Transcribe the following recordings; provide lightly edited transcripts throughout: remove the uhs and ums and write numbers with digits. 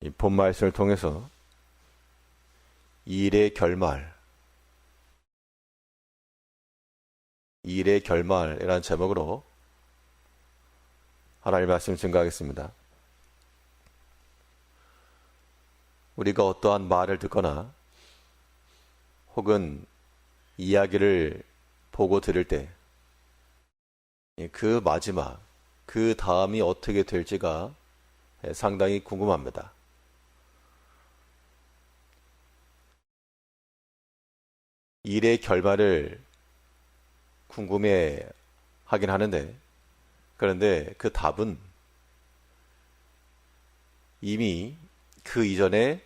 이 본 말씀을 통해서 일의 결말이라는 제목으로 하나님의 말씀 증거하겠습니다. 우리가 어떠한 말을 듣거나 혹은 이야기를 보고 들을 때 그 마지막, 그 다음이 어떻게 될지가 상당히 궁금합니다. 일의 결말을 궁금해 하긴 하는데, 그런데 그 답은 이미 그 이전에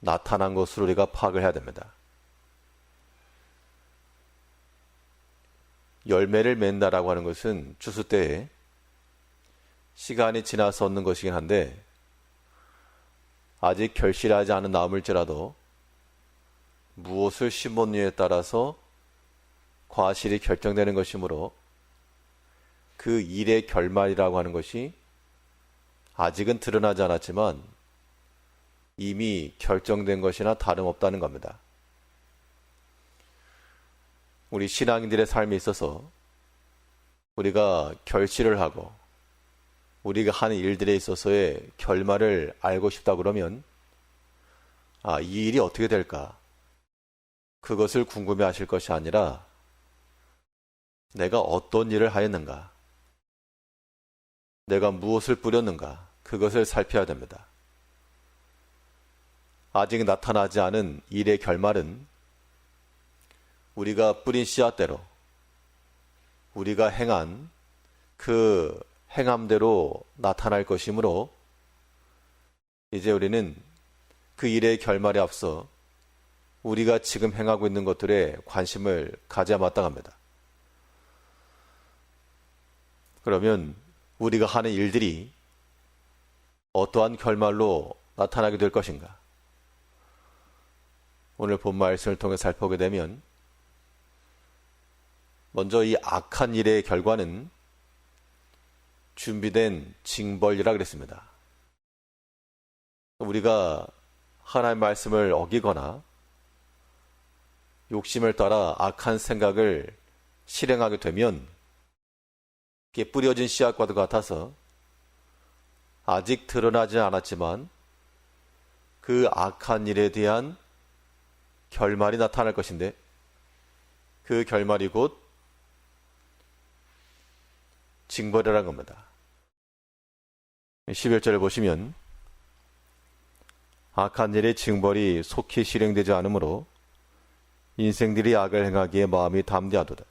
나타난 것으로 우리가 파악을 해야 됩니다. 열매를 맺는다라고 하는 것은 추수 때에 시간이 지나서 얻는 것이긴 한데, 아직 결실하지 않은 나무일지라도 무엇을 심었느냐에 따라서 과실이 결정되는 것이므로 그 일의 결말이라고 하는 것이 아직은 드러나지 않았지만 이미 결정된 것이나 다름없다는 겁니다. 우리 신앙인들의 삶에 있어서 우리가 결실을 하고 우리가 하는 일들에 있어서의 결말을 알고 싶다 그러면 이 일이 어떻게 될까? 그것을 궁금해 하실 것이 아니라 내가 어떤 일을 하였는가? 내가 무엇을 뿌렸는가? 그것을 살펴야 됩니다. 아직 나타나지 않은 일의 결말은 우리가 뿌린 씨앗대로 우리가 행한 그 행함대로 나타날 것이므로 이제 우리는 그 일의 결말에 앞서 우리가 지금 행하고 있는 것들에 관심을 가져야 마땅합니다. 그러면 우리가 하는 일들이 어떠한 결말로 나타나게 될 것인가? 오늘 본 말씀을 통해 살펴보게 되면 먼저 이 악한 일의 결과는 준비된 징벌이라 그랬습니다. 우리가 하나님의 말씀을 어기거나 욕심을 따라 악한 생각을 실행하게 되면 이게 뿌려진 씨앗과도 같아서 아직 드러나지 않았지만 그 악한 일에 대한 결말이 나타날 것인데 그 결말이 곧 징벌이라는 겁니다. 11절을 보시면 악한 일의 징벌이 속히 실행되지 않으므로 인생들이 악을 행하기에 마음이 담대하도다.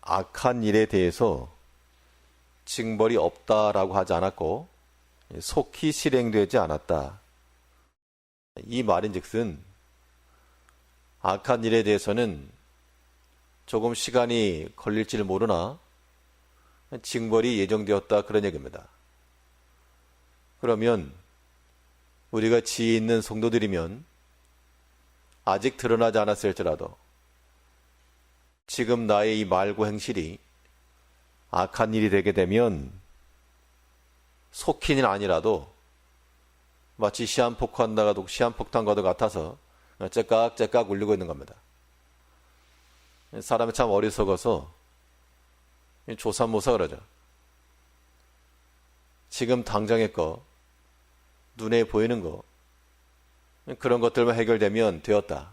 악한 일에 대해서 징벌이 없다라고 하지 않았고 속히 실행되지 않았다. 이 말인즉슨 악한 일에 대해서는 조금 시간이 걸릴지를 모르나 징벌이 예정되었다 그런 얘기입니다. 그러면 우리가 지혜 있는 성도들이면 아직 드러나지 않았을지라도 지금 나의 이 말과 행실이 악한 일이 되게 되면 속히는 아니라도 마치 시한폭탄과도 같아서 째깍째깍 울리고 있는 겁니다. 사람이 참 어리석어서 조삼모사 그러죠. 지금 당장의 거, 눈에 보이는 거, 그런 것들만 해결되면 되었다.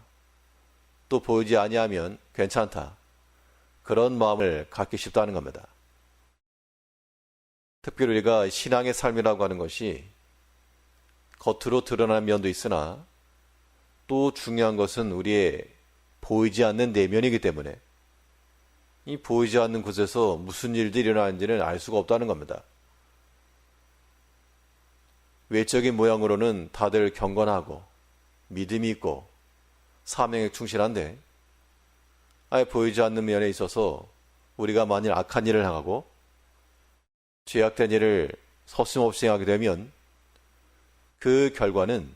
또 보이지 아니하면 괜찮다. 그런 마음을 갖기 쉽다는 겁니다. 특별히 우리가 신앙의 삶이라고 하는 것이 겉으로 드러나는 면도 있으나 또 중요한 것은 우리의 보이지 않는 내면이기 때문에 이 보이지 않는 곳에서 무슨 일들이 일어나는지는 알 수가 없다는 겁니다. 외적인 모양으로는 다들 경건하고 믿음이 있고 사명에 충실한데 아예 보이지 않는 면에 있어서 우리가 만일 악한 일을 행하고 죄악된 일을 서슴없이 행하게 되면 그 결과는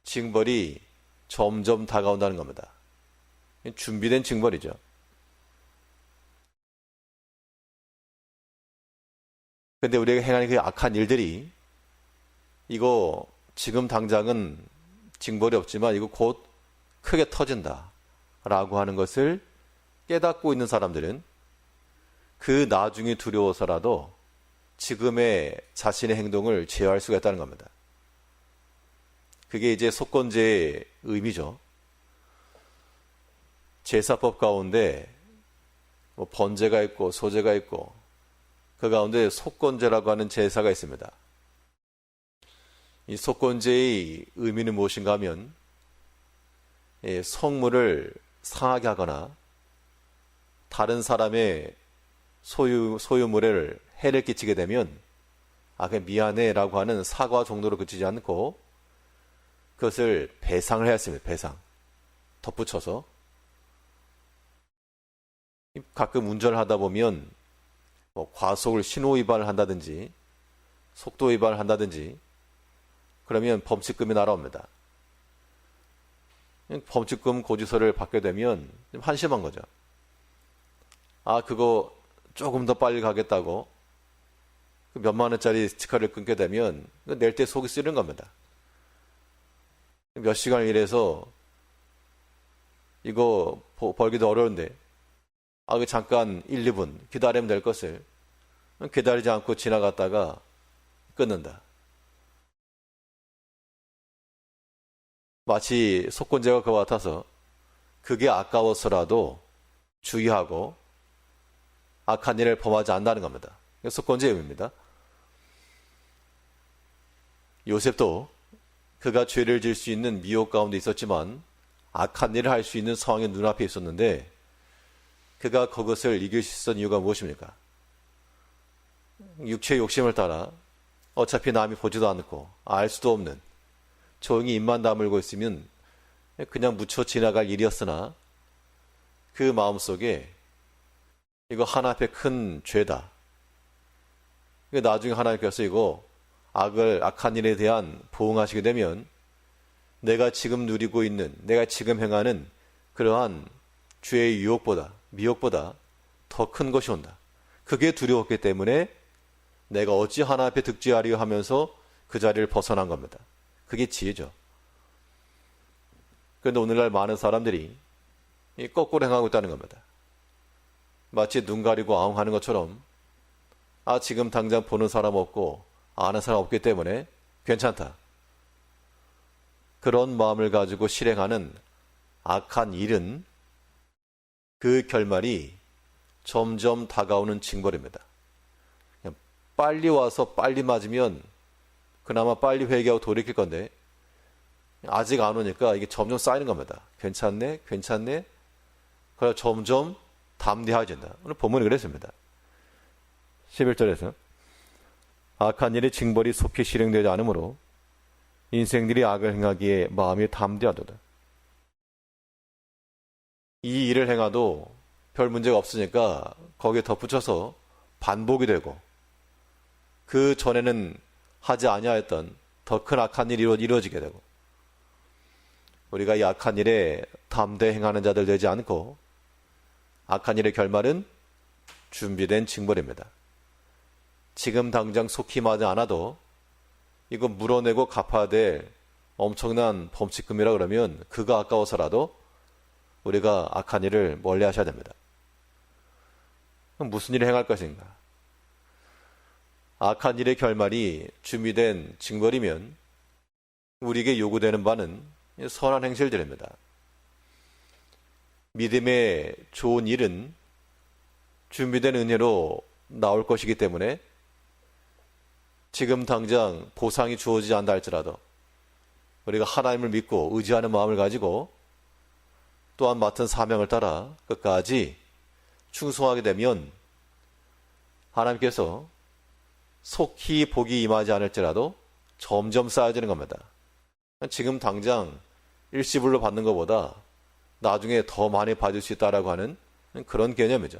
징벌이 점점 다가온다는 겁니다. 준비된 징벌이죠. 그런데 우리가 행하는 그 악한 일들이 이거 지금 당장은 징벌이 없지만 이거 곧 크게 터진다 라고 하는 것을 깨닫고 있는 사람들은 그 나중이 두려워서라도 지금의 자신의 행동을 제어할 수가 있다는 겁니다. 그게 이제 속건제의 의미죠. 제사법 가운데 뭐 번제가 있고 소제가 있고 그 가운데 속건제라고 하는 제사가 있습니다. 이 속건제의 의미는 무엇인가 하면 성물을 상하게 하거나 다른 사람의 소유물에 해를 끼치게 되면 그냥 미안해 라고 하는 사과 정도로 그치지 않고 그것을 배상을 해야 했습니다. 배상. 덧붙여서. 가끔 운전을 하다 보면 뭐 과속을 신호 위반을 한다든지 속도 위반을 한다든지 그러면 범칙금이 날아옵니다. 범칙금 고지서를 받게 되면 좀 한심한 거죠. 그거 조금 더 빨리 가겠다고 그 몇만 원짜리 스티커를 끊게 되면 낼 때 속이 쓰리는 겁니다. 몇 시간을 일해서 이거 벌기도 어려운데 그 잠깐 1, 2분 기다리면 될 것을 기다리지 않고 지나갔다가 끊는다. 마치 속건제가 그와 같아서 그게 아까워서라도 주의하고 악한 일을 범하지 않는다는 겁니다. 속건제의 의미입니다. 요셉도 그가 죄를 지을 수 있는 미혹 가운데 있었지만 악한 일을 할 수 있는 상황이 눈앞에 있었는데 그가 그것을 이길 수 있었던 이유가 무엇입니까? 육체의 욕심을 따라 어차피 남이 보지도 않고 알 수도 없는 조용히 입만 다물고 있으면 그냥 묻혀 지나갈 일이었으나 그 마음속에 이거 하나 앞에 큰 죄다. 나중에 하나님께서 이거 악한 일에 대한 보응하시게 되면 내가 지금 누리고 있는, 내가 지금 행하는 그러한 죄의 유혹보다, 미혹보다 더 큰 것이 온다. 그게 두려웠기 때문에 내가 어찌 하나 앞에 득지하려 하면서 그 자리를 벗어난 겁니다. 그게 지혜죠. 그런데 오늘날 많은 사람들이 거꾸로 행하고 있다는 겁니다. 마치 눈 가리고 아웅하는 것처럼 지금 당장 보는 사람 없고 아는 사람 없기 때문에 괜찮다. 그런 마음을 가지고 실행하는 악한 일은 그 결말이 점점 다가오는 징벌입니다. 그냥 빨리 와서 빨리 맞으면 그나마 빨리 회개하고 돌이킬 건데 아직 안 오니까 이게 점점 쌓이는 겁니다. 괜찮네? 괜찮네? 그래서 점점 담대해진다. 오늘 본문이 그랬습니다. 11절에서 악한 일의 징벌이 속히 실행되지 않으므로 인생들이 악을 행하기에 마음이 담대하도다. 이 일을 행하도 별 문제가 없으니까 거기에 덧붙여서 반복이 되고 그 전에는 하지 아니하였던 더 큰 악한 일이 이루어지게 되고 우리가 이 악한 일에 담대 행하는 자들 되지 않고 악한 일의 결말은 준비된 징벌입니다. 지금 당장 속히 맞지 않아도 이거 물어내고 갚아야 될 엄청난 범칙금이라 그러면 그가 아까워서라도 우리가 악한 일을 멀리 하셔야 됩니다. 그럼 무슨 일을 행할 것인가? 악한 일의 결말이 준비된 징벌이면 우리에게 요구되는 바는 선한 행실들입니다. 믿음의 좋은 일은 준비된 은혜로 나올 것이기 때문에 지금 당장 보상이 주어지지 않다 할지라도 우리가 하나님을 믿고 의지하는 마음을 가지고 또한 맡은 사명을 따라 끝까지 충성하게 되면 하나님께서 속히 복이 임하지 않을지라도 점점 쌓여지는 겁니다. 지금 당장 일시불로 받는 것보다 나중에 더 많이 받을 수 있다라고 하는 그런 개념이죠.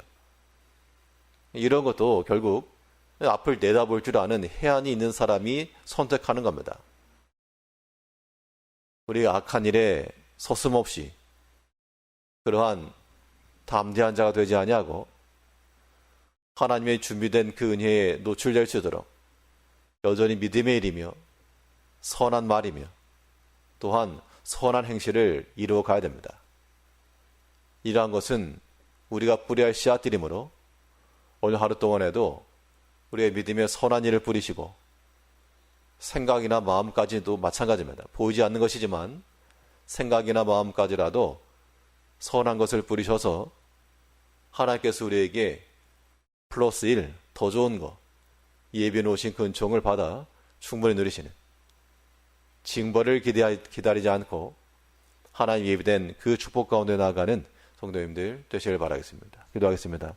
이런 것도 결국 앞을 내다볼 줄 아는 해안이 있는 사람이 선택하는 겁니다. 우리가 악한 일에 서슴없이 그러한 담대한 자가 되지 아니하고 하나님의 준비된 그 은혜에 노출될 수 있도록 여전히 믿음의 일이며 선한 말이며 또한 선한 행실을 이루어 가야 됩니다. 이러한 것은 우리가 뿌려야 할 씨앗들이므로 오늘 하루 동안에도 우리의 믿음의 선한 일을 뿌리시고 생각이나 마음까지도 마찬가지입니다. 보이지 않는 것이지만 생각이나 마음까지라도 선한 것을 뿌리셔서 하나님께서 우리에게 플러스 1, 더 좋은 것, 예비해 놓으신 그 은총을 받아 충분히 누리시는 징벌을 기다리지 않고 하나님 예비된 그 축복 가운데 나아가는 성도님들 되시길 바라겠습니다. 기도하겠습니다.